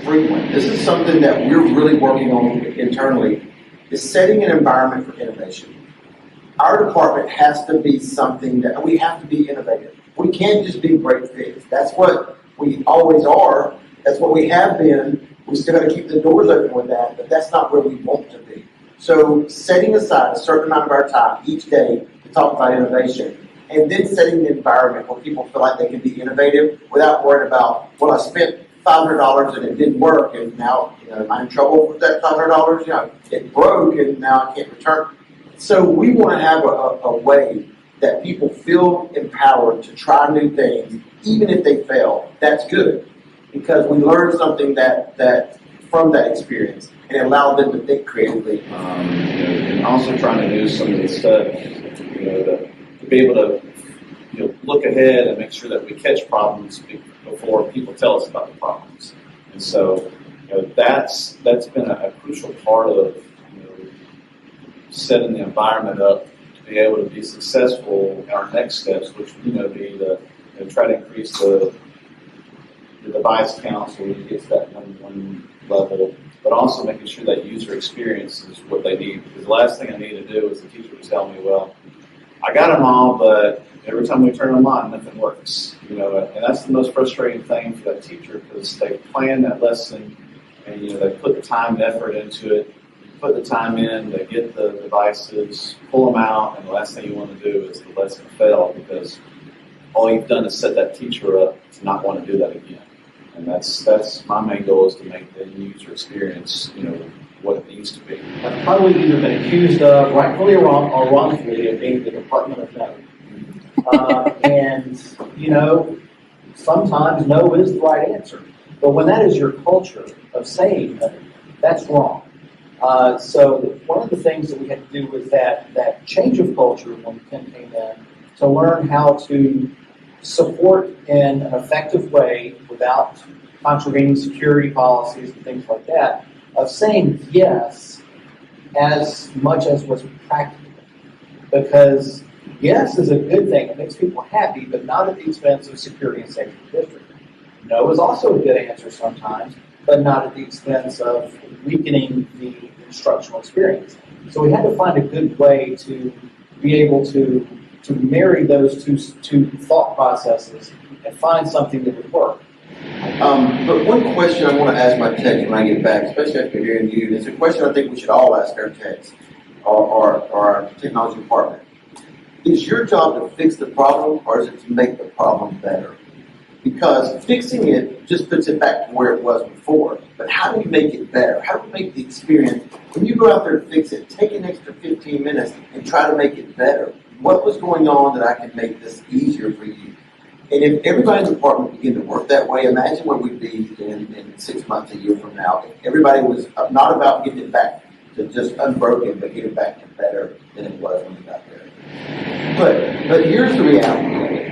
frequent. This is something that we're really working on internally, is setting an environment for innovation. Our department has to be something that we have to be innovative. We can't just be break fix. That's what we always are. That's what we have been. We still got to keep the doors open with that, but that's not where we want to be. So setting aside a certain amount of our time each day to talk about innovation, and then setting the environment where people feel like they can be innovative without worrying about, well, I spent $500 and it didn't work, and now, am I in trouble with that $500? It broke and now I can't return. So we want to have a way that people feel empowered to try new things, even if they fail. That's good, because we learn something that from that experience, and it allowed them to think creatively. And also trying to do some of the stuff, to be able to look ahead and make sure that we catch problems before people tell us about the problems. And so that's been a crucial part of setting the environment up to be able to be successful in our next steps, which be to try to increase the device count so we can get to that one level, but also making sure that user experience is what they need. Because the last thing I need to do is the teacher to tell me, well, I got them all, but every time we turn them on, nothing works. And that's the most frustrating thing for that teacher, because they plan that lesson and they put the time and effort into it. Put the time in, they get the devices, pull them out, and the last thing you want to do is the lesson fail, because all you've done is set that teacher up to not want to do that again. And that's my main goal, is to make the user experience, what it needs to be. I've probably either been accused of, rightfully or wrongfully, of being the Department of No. And sometimes no is the right answer. But when that is your culture of saying no, that's wrong. So one of the things that we had to do was that change of culture when Ken came in, to learn how to support in an effective way without contravening security policies and things like that, of saying yes as much as was practical. Because yes is a good thing. It makes people happy, but not at the expense of security and safety of the district. No is also a good answer sometimes, but not at the expense of weakening the instructional experience. So we had to find a good way to be able to marry those two thought processes and find something that would work. But one question I want to ask my techs when I get back, especially after hearing you, and it's a question I think we should all ask our techs or our technology department. Is your job to fix the problem, or is it to make the problem better? Because fixing it just puts it back to where it was before. But how do we make it better? How do we make the experience, when you go out there and fix it, take an extra 15 minutes and try to make it better? What was going on that I can make this easier for you? And if everybody in the department began to work that way, imagine where we'd be in 6 months, a year from now. If everybody was not about getting it back to just unbroken, but getting it back to better than it was when we got there. But here's the reality of it.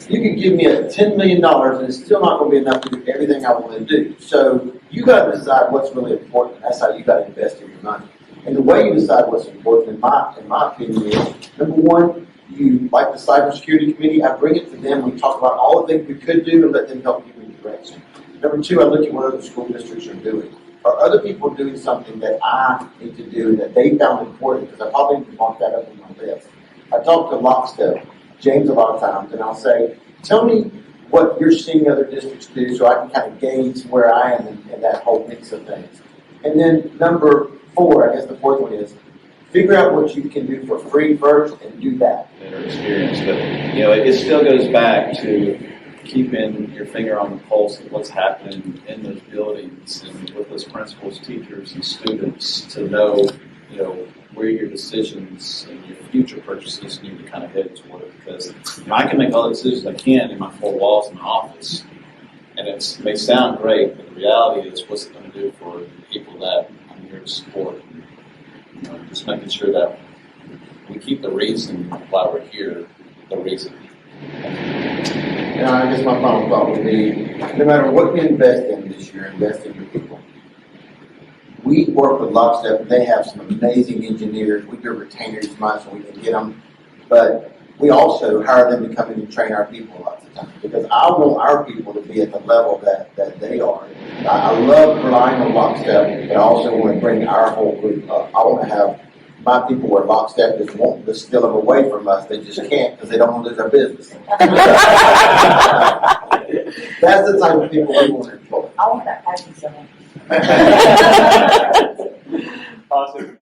You could give me $10 million and it's still not going to be enough to do everything I want to do. So you got to decide what's really important. That's how you got to invest in your money. And the way you decide what's important, in my opinion, is, number one, you, like the cybersecurity committee, I bring it to them. We talk about all the things we could do and let them help give me direction. Number two, I look at what other school districts are doing. Are other people doing something that I need to do that they found important? Because I probably need to mark that up on my list. I talk to Lockstep, James, a lot of times, and I'll say, tell me what you're seeing other districts do so I can kind of gauge where I am in that whole mix of things. And then number four, I guess the fourth one is, figure out what you can do for free first and do that. Better experience, but it still goes back to keeping your finger on the pulse of what's happening in those buildings and with those principals, teachers, and students to know, where your decisions and your future purchases need to kind of head toward. Because I can make all the decisions I can in my four walls in my office, and it may sound great, but the reality is, what's it going to do for the people that I'm here to support? Just making sure that we keep the reason why we're here, the reason. And I guess my final thought would be, no matter what you invest in this year, invest in your people. We work with Lockstep, and they have some amazing engineers. We do retainers as much so we can get them. But we also hire them to come in and train our people lots of times. Because I want our people to be at the level that they are. I love relying on Lockstep, but I also want to bring our whole group up. I want to have my people where Lockstep just want to steal them away from us. They just can't because they don't want to lose their business. That's the type of people we want to employ. I want that passion so much. Awesome.